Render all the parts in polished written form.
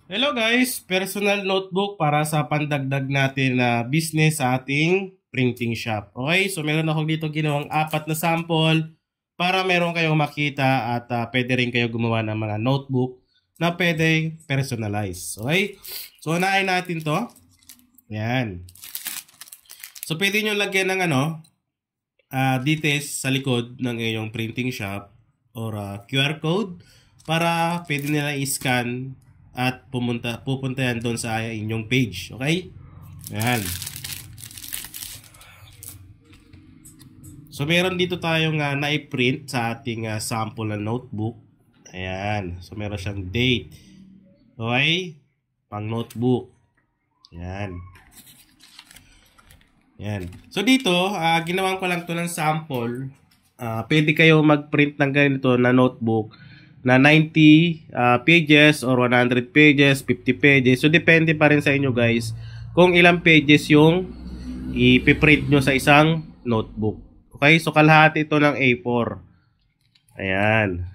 Hello guys, personal notebook para sa pandagdag natin na business sa ating printing shop. Okay, so meron ako dito ginawang 4 na sample para meron kayong makita at pwede rin kayo gumawa ng mga notebook na pwede personalize. Okay, so unahin natin to. Yan. So pwede nyo lagyan ng details sa likod ng iyong printing shop or QR code para pwede nila i-scan at pupunta yan doon sa inyong page. Okay? Ayan. So meron dito tayong na-print sa ating sample na notebook. Ayan. So meron siyang date. Okay? Pang notebook. Ayan. Ayan. So dito, ginawan ko lang to ng sample. Pwede kayo mag-print ng ganito na notebook na 90 pages or 100 pages, 50 pages. So, depende pa rin sa inyo guys kung ilang pages yung ipiprint nyo sa isang notebook. Okay? So, kalahati ito ng A4. Ayan.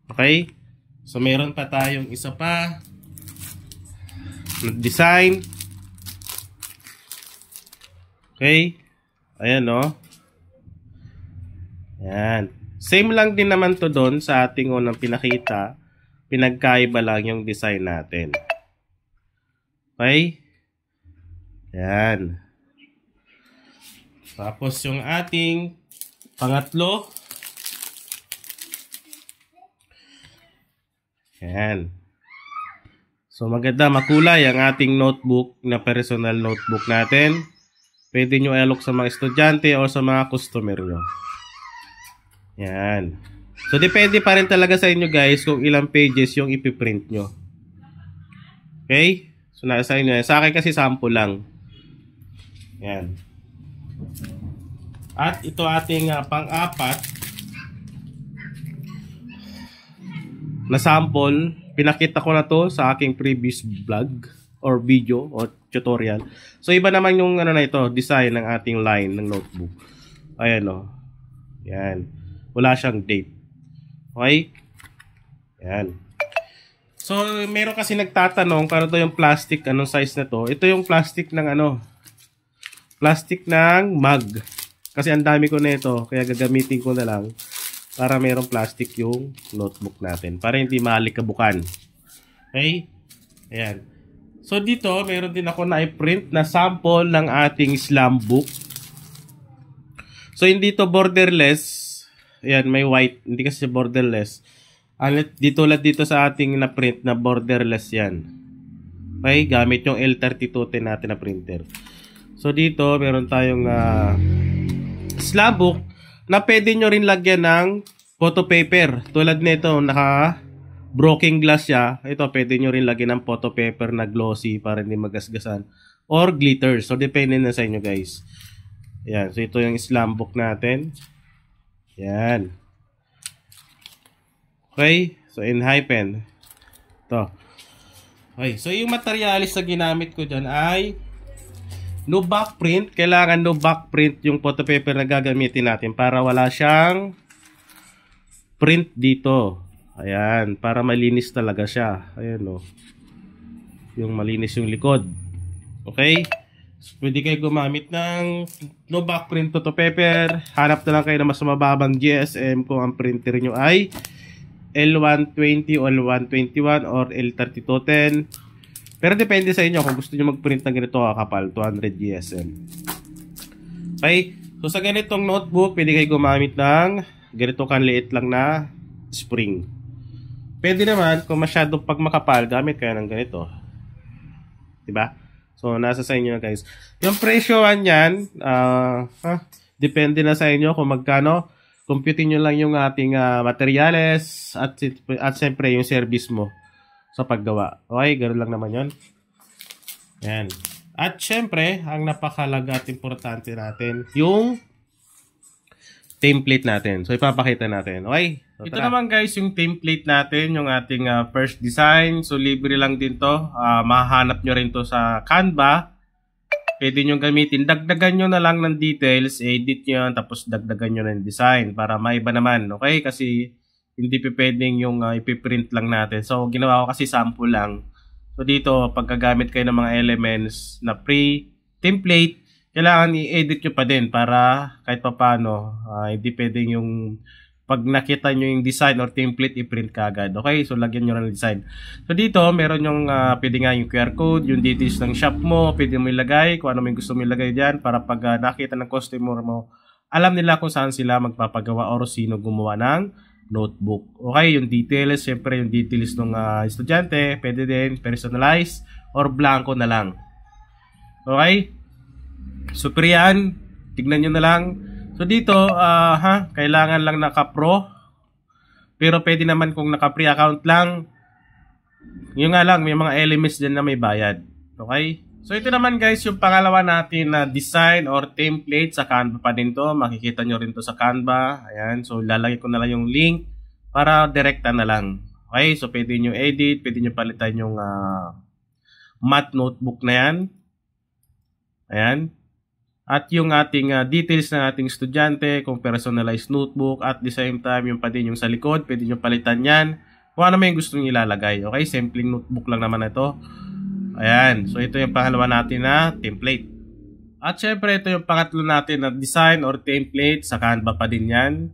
Okay? So, meron pa tayong isa pa. Design. Okay? Ayan, no? Ayan. Same lang din naman to doon sa ating unang pinakita. Pinagkaiba lang yung design natin. Okay? Yan. Tapos yung ating pangatlo. Yan. So maganda, makulay ang ating notebook na personal notebook natin. Pwede nyo i-alok sa mga estudyante o sa mga customer nyo. Yan. So, depende pa rin talaga sa inyo guys kung ilang pages yung ipiprint nyo. Okay? So, nasa inyo. Sa akin kasi sample lang. Yan. At ito ating pang-apat na sample. Pinakita ko na to sa aking previous vlog or video or tutorial. So, iba naman yung na ito, design ng ating line ng notebook. Ayan o. Yan. Wala siyang date. Okay? Yan. So, meron kasi nagtatanong kung to yung plastic, anong size na to. Ito yung plastic ng plastic ng mug. Kasi ang dami ko na ito, kaya gagamitin ko na lang para merong plastic yung notebook natin. Para hindi malikabukan. Okay? Ayan. So, dito, meron din ako na i-print na sample ng ating slam book. So, hindi to borderless. Ayan, may white. Hindi kasi borderless. Dito lang dito sa ating na-print na borderless yan. Okay, gamit yung L3210 natin na printer. So, dito, meron tayong slam book na pwede nyo rin lagyan ng photo paper. Tulad nito, naka-broken glass siya. Ito, pwede nyo rin lagyan ng photo paper na glossy para hindi magasgasan. Or glitter. So, depende na sa inyo, guys. Ayan, so ito yung slam book natin. Yan. Okay. So, in hyphen. Ito. Okay. So, yung materialis na ginamit ko dyan ay no back print. Kailangan no back print yung photo paper na gagamitin natin para wala siyang print dito. Ayan. Para malinis talaga siya. Ayan o. Yung malinis yung likod. Okay. So, pwede kayo gumamit ng no back print photo paper. Hanap na lang kayo na mas mababang GSM kung ang printer nyo ay L120 o L121 or L3210. Pero depende sa inyo kung gusto nyo mag-print ng ganito kakapal, 200 GSM. Okay, so sa ganitong notebook, pwede kayo gumamit ng ganito kanliit lang na spring. Pwede naman kung masyadong pag makapal, gamit kayo ng ganito. Diba? So, nasa sa inyo na guys. Yung presyoan yan, depende na sa inyo kung magkano. Computin nyo lang yung ating materials at siyempre yung service mo sa paggawa. Okay, ganoon lang naman yun. Yan. At siyempre, ang napakalaga at importante natin, yung template natin. So, ipapakita natin. Okay? So, ito naman guys, yung template natin, yung ating first design. So, libre lang din to. Mahanap nyo rin to sa Canva. Pwede nyo gamitin. Dagdagan nyo na lang ng details, edit nyo, tapos dagdagan nyo ng design para maiba naman. Okay? Kasi Hindi pwedeng yung ipiprint lang natin. So, ginawa ko kasi sample lang. So, dito, pagkagamit kayo ng mga elements na pre-template, kailangan i-edit nyo pa din para kahit pa paano, hindi pwedeng yung pag nakita nyo yung design or template, i-print ka agad. Okay? So, lagyan nyo ng design. So, dito, meron yung, pwede nga yung QR code, yung details ng shop mo, pwede mo ilagay, kung ano may gusto mo ilagay dyan, para pag nakita ng customer mo, alam nila kung saan sila magpapagawa or sino gumawa ng notebook. Okay? Yung details, syempre yung details ng estudyante, pwede din personalized or blanco na lang. Okay? So, yan, tignan nyo na lang. So dito, kailangan lang naka-pro. Pero pwede naman kung naka-pre account lang. Yung nga lang, may mga elements dyan na may bayad. Okay? So ito naman guys, yung pangalawa natin na design or template sa Canva pa din to. Makikita nyo rin to sa Canva. Ayan, so lalagay ko na lang yung link para direkta na lang. Okay? So pwede nyo edit, pwede nyo palitan yung math notebook na yan. Ayan. At yung ating details ng ating estudyante, kung personalized notebook, at the same time yung pa din yung sa likod, pwede nyo palitan yan. Kung ano may gusto nyo ilalagay. Okay, simpleng notebook lang naman ito. Ayan, so ito yung pangalawa natin na template. At syempre ito yung pangatlo natin na design or template, sa Canva pa din yan.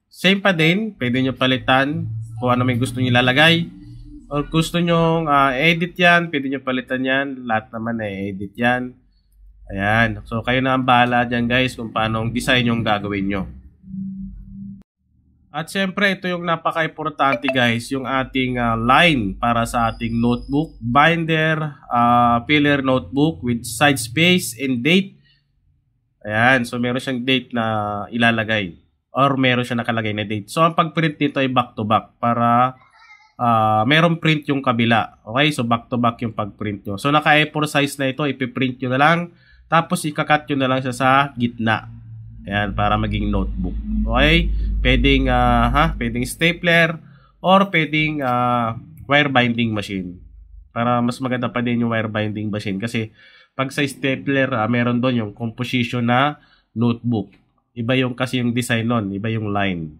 Same pa din, pwede nyo palitan kung ano may gusto nyo ilalagay. Or gusto nyo edit yan, pwede nyo palitan yan. Lahat naman edit yan. Ayan. So, kayo na ang bahala dyan guys kung paano ang design yung gagawin nyo. At syempre, ito yung napaka-importante guys, yung ating line para sa ating notebook. Binder, filler notebook with side space and date. Ayan. So, meron siyang date na ilalagay. Or meron siya nakalagay na date. So, ang pag-print nito ay back-to-back para meron print yung kabila. Okay? So, back-to-back yung pag-print nyo. So, naka-A4 size na ito. Ipiprint nyo na lang. Tapos, ikakat nyo na lang siya sa gitna. Ayan, para maging notebook. Okay? Pwedeng, pwedeng stapler or pwedeng wire binding machine. Para mas maganda pa din yung wire binding machine. Kasi, pag sa stapler, meron doon yung composition na notebook. Iba yung kasi yung design nun. Iba yung line.